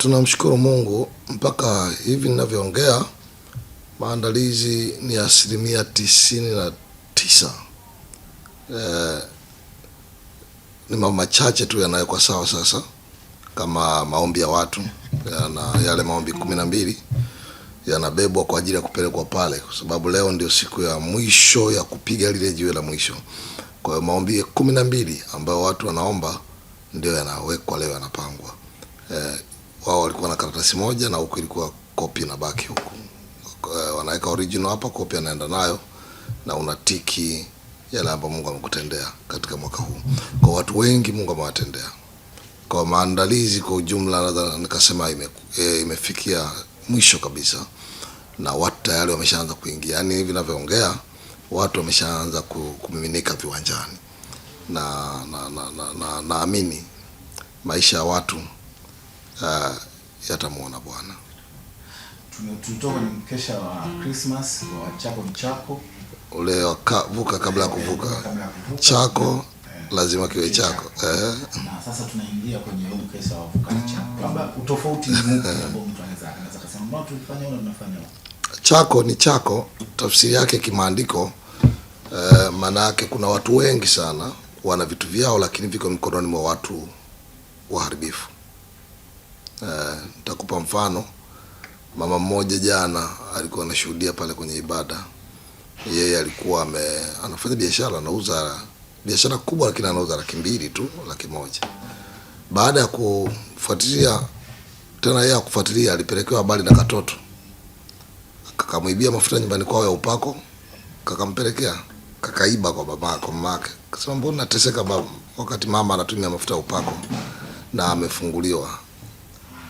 Tunamshukuru Mungu mpaka hivi ninavyoongea maandalizi ni 99%. Ni mambo machache tu yanayokwa sawa sasa, kama maombi ya watu yale maombi 12 yanabebwa kwa ajili ya kupelekwa pale, kwa sababu leo ndio siku ya mwisho ya kupiga lile jiwe la mwisho. Kwa hiyo maombi 12 ambayo watu wanaomba ndio yanawekwa leo, yanapangwa. Wao walikuwa na karatasi moja na huko ilikuwa copy na baki huko. Wanaweka original hapa, copy anaenda nayo na unatiki yale ambayo Mungu amekutendea katika mwaka huu. Kwa watu wengi Mungu amewatendea. Kwa maandalizi kwa ujumla nadhani nikasema imefikia mwisho kabisa, na watu tayari wameshaanza kuingia. Yaani hivi ninavyoongea watu wameshaanza kumiminika viwanjani. Naamini maisha ya watu yatamuona Bwana. Tulitoka ni mkesha wa Christmas wa Chako ni Chako. Ule vuka kabla ya kuvuka. Chako lazima kiwe chako. Na sasa tunaingia kwenye huu mkesha wa vuka ni Chako. Labda utofauti ni Mungu ambao mtu anaweza kusema mbona tulifanya au tunafanya. Chako ni chako, tafsiri yake kimaandiko maana yake kuna watu wengi sana wana vitu vyao lakini viko mikononi mwa watu waharibifu. Nitakupa mfano. Mama mmoja jana alikuwa anashuhudia pale kwenye ibada. Yeye alikuwa anafanya biashara, anauza biashara kubwa lakini anauza 200,000 tu, 100,000. Baada ya kufuatilia tena, yeye akufuatilia, alipelekewa habari na katoto. Kakamwibia mafuta nyumbani kwao ya upako, kakampelekea, kakaiba kwa mamake. Akasema mbona nateseka baba wakati mama anatumia mafuta ya upako na amefunguliwa.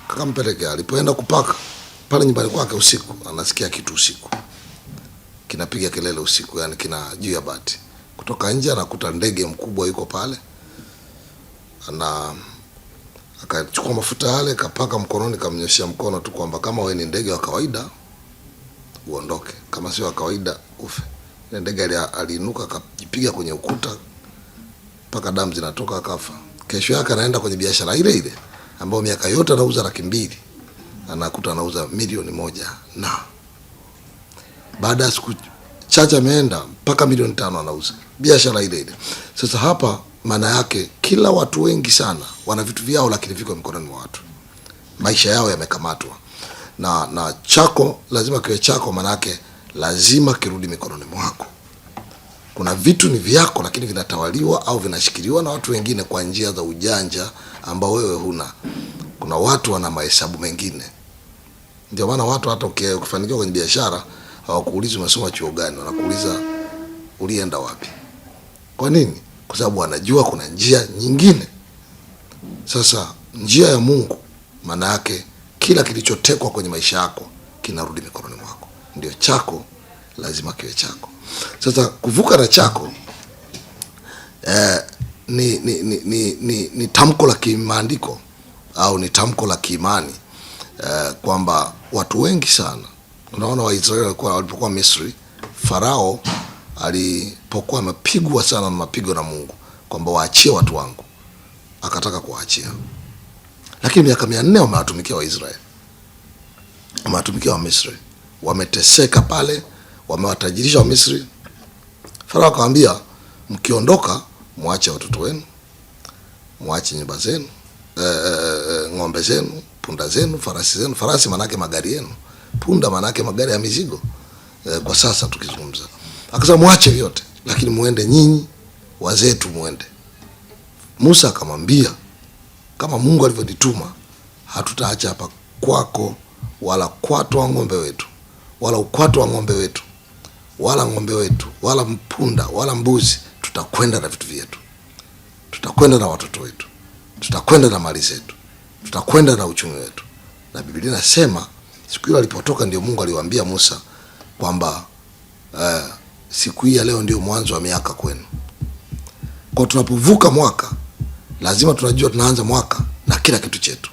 Kakampelekea, alipoenda kupaka pale nyumbani kwake usiku, anasikia kitu usiku kinapiga kelele usiku, yani kina juu ya bati. Kutoka nje anakuta ndege mkubwa yuko pale. Akachukua mafuta yale, kapaka mkononi, kamnyoshia mkono tu kwamba kama wewe ni ndege wa kawaida uondoke, kama sio wa kawaida ufe. Ile ndege aliinuka akajipiga kwenye ukuta mpaka damu zinatoka, akafa. Kesho yake anaenda kwenye biashara ile ile ambayo miaka yote anauza 200,000, anakuta anauza 1,000,000 na baada ya siku chache ameenda mpaka 5,000,000 anauza biashara ile ile. Sasa hapa maana yake kila watu wengi sana wana vitu vyao lakini viko mikononi mwa watu. Maisha yao yamekamatwa. Na chako lazima kiwe chako, maana yake lazima kirudi mikononi mwako. Kuna vitu ni vyako lakini vinatawaliwa au vinashikiliwa na watu wengine kwa njia za ujanja ambao wewe huna. Kuna watu wana mahesabu mengine. Ndio maana watu hata ukifanikiwa kwenye biashara hawakuulizi umesoma chuo gani, wanakuuliza ulienda wapi. Kwa nini? Kwa sababu wanajua kuna njia nyingine. Sasa njia ya Mungu maana yake kila kilichotekwa kwenye maisha yako kinarudi mikononi mwako. Ndio chako lazima kiwe chako. Sasa kuvuka na chako ni tamko la kimaandiko au ni tamko la kiimani, kwamba watu wengi sana, unaona Waisraeli walipokuwa Misri, Farao alipokuwa amepigwa sana na mapigo na Mungu kwamba waachie watu wangu, akataka kuwaachia. Lakini miaka 400 wamewatumikia Waisraeli, wamewatumikia wa Misri, wameteseka pale, wamewatajirisha wa Misri. Farao akamwambia mkiondoka muache watoto wenu, muache nyumba zenu, ng'ombe zenu, punda zenu, farasi zenu. Farasi manake magari yenu, punda manake magari ya mizigo. Kwa sasa tukizungumza, akasema muache vyote lakini muende nyinyi wazee tu muende. Musa akamwambia kama Mungu alivyonituma, hatutaacha hapa kwako wala kwato wa ng'ombe wetu wala ukwato wa ng'ombe wetu wala ng'ombe wetu wala mpunda wala mbuzi. Tutakwenda na vitu vyetu, tutakwenda na watoto wetu, tutakwenda na mali zetu, tutakwenda na uchumi wetu. Na Biblia inasema siku ile alipotoka ndio Mungu aliwaambia Musa kwamba siku hii ya leo ndio mwanzo wa miaka kwenu. Kwa tunapovuka mwaka lazima tunajua tunaanza mwaka na kila kitu chetu.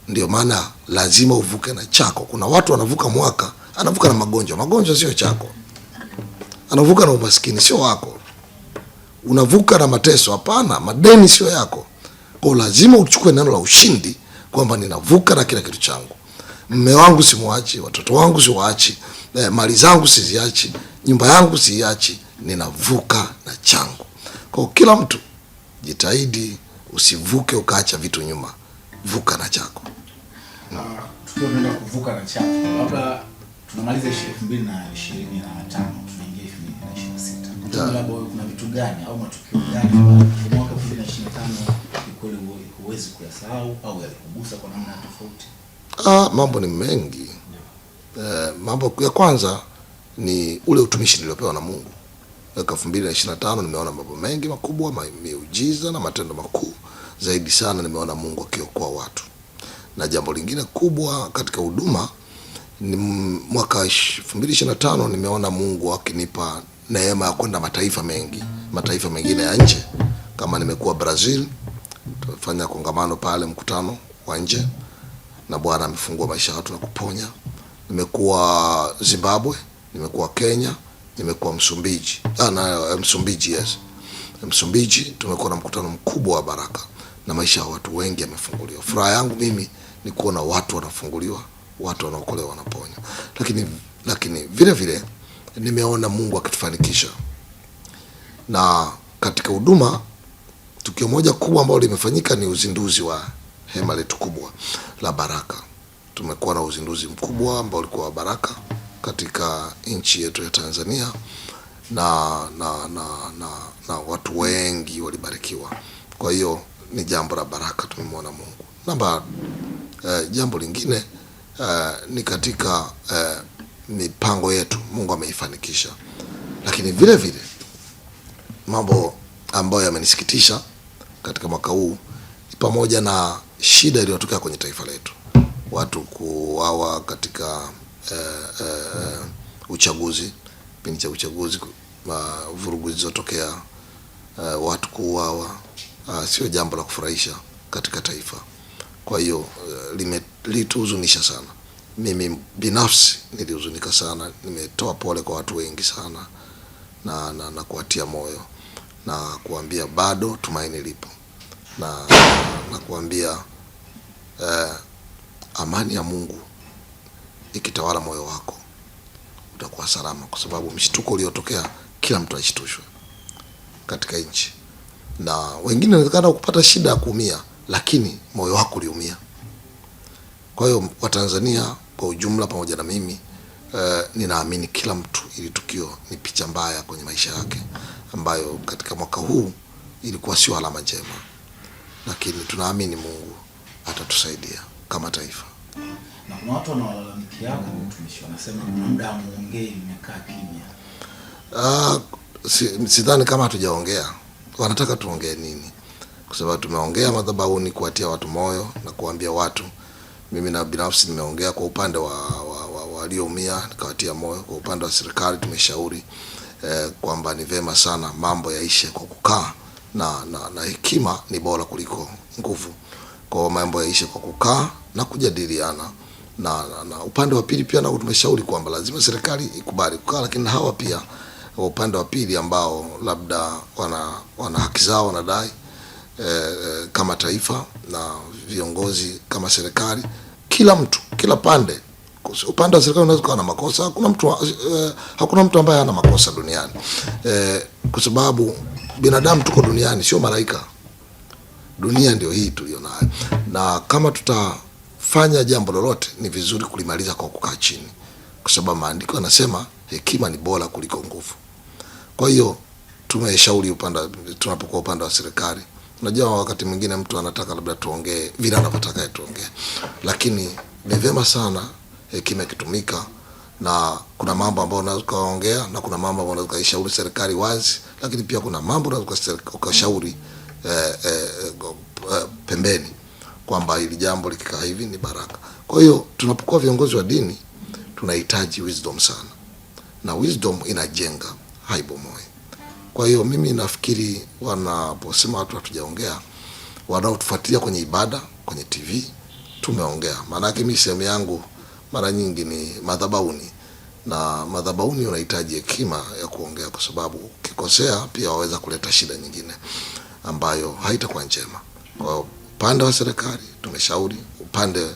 Ndio maana lazima uvuke na chako. Kuna watu wanavuka mwaka, anavuka na magonjwa. Magonjwa sio chako. Anavuka na umaskini, sio wako. Unavuka na mateso, hapana, madeni sio yako. Kwa lazima uchukue neno la ushindi kwamba ninavuka na kila kitu changu. Mume wangu simwachi, watoto wangu siwaachi, mali zangu siziachi, nyumba yangu siiachi, ninavuka na changu. Kwa kila mtu jitahidi usivuke ukaacha vitu nyuma, vuka na chako. Tukiwa tunaenda kuvuka na chako, labda tunamaliza 2025 tunaingia 2026. Labda kuna vitu gani au matukio gani kwa mwaka 2025 kweli huwezi kuyasahau au yalikugusa kwa namna tofauti? Mambo ni mengi. Mambo ya kwanza ni ule utumishi niliopewa na Mungu. Mwaka 2025 nimeona mambo mengi makubwa, miujiza na matendo makuu. Zaidi sana nimeona Mungu akiokoa watu. Na jambo lingine kubwa katika huduma ni mwaka 2025 nimeona Mungu akinipa neema ya kwenda mataifa mengi, mataifa mengine ya nje. Kama nimekuwa Brazil, tumefanya kongamano pale, mkutano wa nje, na Bwana amefungua maisha ya watu na kuponya. Nimekuwa Zimbabwe, nimekuwa Kenya, nimekuwa Msumbiji. Msumbiji, yes. Msumbiji tumekuwa na mkutano mkubwa wa baraka na maisha ya watu wengi yamefunguliwa. Furaha yangu mimi ni kuona watu wanafunguliwa, watu wanaokolewa, wanaponywa. Lakini vile vile nimeona Mungu akitufanikisha. Na katika huduma tukio moja kubwa ambalo limefanyika ni uzinduzi wa hema letu kubwa la baraka. Tumekuwa na uzinduzi mkubwa ambao ulikuwa wa baraka katika nchi yetu ya Tanzania na watu wengi walibarikiwa. Kwa hiyo ni jambo la baraka, tumemwona Mungu. Jambo lingine ni katika mipango yetu Mungu ameifanikisha. Lakini vile vile mambo ambayo yamenisikitisha katika mwaka huu pamoja na shida iliyotokea kwenye taifa letu. Watu kuuawa katika uchaguzi, kipindi cha uchaguzi, vurugu zilizotokea, watu kuuawa, sio jambo la kufurahisha katika taifa. Kwa hiyo lituhuzunisha sana. Mimi binafsi nilihuzunika sana. Nimetoa pole kwa watu wengi sana na kuwatia moyo na kuambia bado tumaini lipo, na kuambia amani ya Mungu ikitawala moyo wako utakuwa salama, kwa sababu mshtuko uliotokea kila mtu ashitushwe katika nchi, na wengine inawezekana kupata shida ya kuumia, lakini moyo wako uliumia. Kwa hiyo Watanzania kwa ujumla pamoja na mimi ninaamini kila mtu, ili tukio ni picha mbaya kwenye maisha yake ambayo katika mwaka huu ilikuwa sio alama njema, lakini tunaamini Mungu atatusaidia kama taifa. Na kuna watu wanaolalamikia kwa utumishi, wanasema kuna muda muongei mmekaa kimya. Sidhani kama hatujaongea. Wanataka tuongee nini? Kwa sababu tumeongea madhabahuni kuwatia watu moyo na kuambia watu. Mimi na binafsi nimeongea kwa upande wa walioumia, nikawatia moyo. Kwa upande wa serikali tumeshauri kwamba ni vema sana mambo yaishe kwa kukaa, na hekima ni bora kuliko nguvu. Kwa mambo yaishe kwa kukaa na kujadiliana. Na upande wa pili pia nao tumeshauri kwamba lazima serikali ikubali kukaa, lakini hawa pia upande wa pili ambao labda wana haki zao wanadai kama taifa na viongozi kama serikali, kila mtu, kila pande. Upande wa serikali unaweza kuwa na makosa, hakuna mtu ambaye hana makosa duniani, kwa sababu binadamu tuko duniani, sio malaika. Dunia ndio hii tulionayo, na kama tutafanya jambo lolote ni vizuri kulimaliza kwa kukaa chini, kwa sababu maandiko yanasema hekima ni bora kuliko nguvu. Kwa hiyo tumeshauri tunapokuwa upande wa serikali. Unajua wakati mwingine mtu anataka labda tuongee vile anavyotaka tuongee, lakini ni vema sana hekima ikitumika, na kuna mambo ambayo unaweza kuongea na kuna mambo ambayo unaweza kushauri serikali wazi, lakini pia kuna mambo unaweza kushauri pembeni kwamba hili jambo likikaa hivi ni baraka. Kwa hiyo tunapokuwa viongozi wa dini tunahitaji wisdom sana, na wisdom inajenga, haibomoi. Kwa hiyo mimi nafikiri wanaposema watu hatujaongea, wanaotufuatilia kwenye ibada, kwenye TV, tumeongea. Maana yake mimi sehemu yangu mara nyingi ni madhabahuni, na madhabahuni unahitaji hekima ya kuongea, kwa sababu ukikosea pia waweza kuleta shida nyingine ambayo haitakuwa njema. Kwa upande wa serikali tumeshauri, upande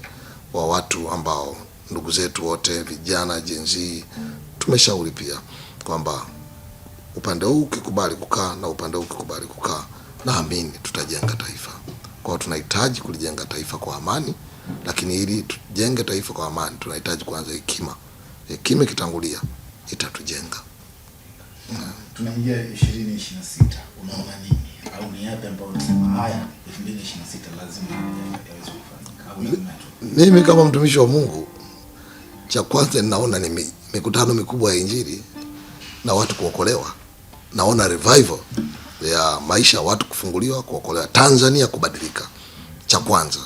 wa watu ambao ndugu zetu wote vijana Gen Z tumeshauri pia kwamba upande huu ukikubali kukaa na upande huu ukikubali kukaa, naamini tutajenga taifa. Kwa hiyo tunahitaji kulijenga taifa kwa amani, lakini ili tujenge taifa kwa amani tunahitaji kwanza hekima. Hekima ikitangulia itatujenga. Tunaingia 2026, unaona nini au ni yapi ambayo unasema haya 2026 lazima yaweze kufanyika? Mimi kama mtumishi wa Mungu, cha kwanza ninaona ni mikutano mikubwa ya Injili na watu kuokolewa. Naona revival ya maisha, watu kufunguliwa, kuokolewa, Tanzania kubadilika, cha kwanza,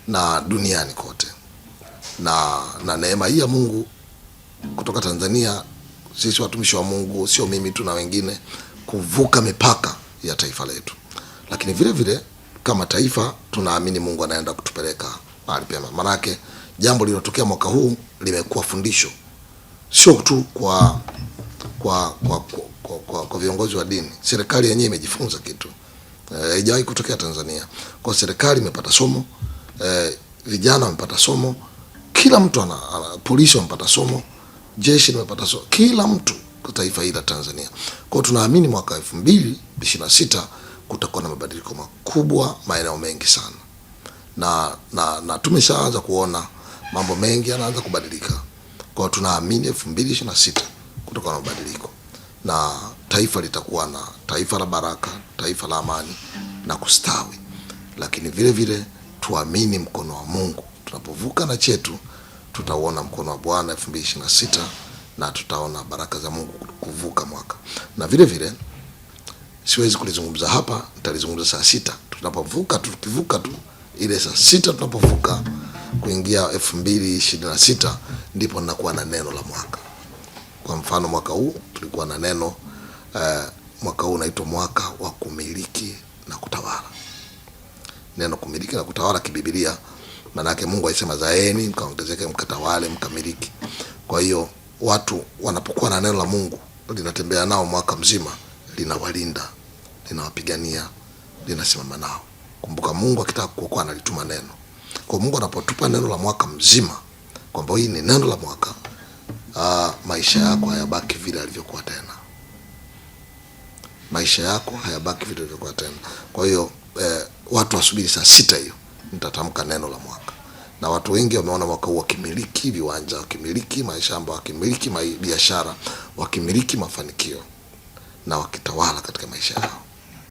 na duniani kote. Na neema hii ya Mungu kutoka Tanzania, sisi watumishi wa Mungu, sio mimi tu na wengine, kuvuka mipaka ya taifa letu. Lakini vile vile kama taifa tunaamini Mungu anaenda kutupeleka mahali pema. Manake jambo lililotokea mwaka huu limekuwa fundisho, sio tu kwa viongozi wa dini. Serikali yenyewe imejifunza kitu haijawahi kutokea Tanzania. Kwa serikali imepata somo, vijana wamepata somo, kila mtu polisi wamepata somo, jeshi limepata somo, kila mtu kwa taifa hili la Tanzania. Kwa tunaamini mwaka 2026 kutakuwa na mabadiliko makubwa maeneo mengi sana. Na tumeshaanza kuona mambo mengi yanaanza kubadilika. Kwa tunaamini 2026 kutakuwa na mabadiliko na taifa litakuwa na taifa la baraka, taifa la amani na kustawi. Lakini vile vile tuamini mkono wa Mungu. Tunapovuka na chetu tutauona mkono wa Bwana 2026 na tutaona baraka za Mungu kuvuka mwaka. Na vile vile siwezi kulizungumza hapa, nitalizungumza saa 6 tunapovuka. Tukivuka tu ile saa 6 tunapovuka kuingia 2026 ndipo ninakuwa na neno la mwaka. Kwa mfano mwaka huu tulikuwa na neno mwaka huu unaitwa mwaka wa kumiliki na kutawala. Neno kumiliki na kutawala kibiblia maana yake Mungu alisema zaeni mkaongezeke mkatawale mkamiliki. Kwa hiyo watu wanapokuwa na neno la Mungu linatembea nao mwaka mzima, linawalinda, linawapigania, linasimama nao. Kumbuka Mungu akitaka kuokoa analituma neno. Kwa Mungu anapotupa neno la mwaka mzima kwamba hii ni neno la mwaka, maisha yako hayabaki vile alivyokuwa tena. Maisha yako hayabaki vile alivyokuwa tena. Kwa hiyo watu wasubiri saa 6 hiyo nitatamka neno la mwaka. Na watu wengi wameona mwaka huu wakimiliki viwanja, wakimiliki mashamba, wakimiliki biashara, wakimiliki mafanikio na wakitawala katika maisha yao.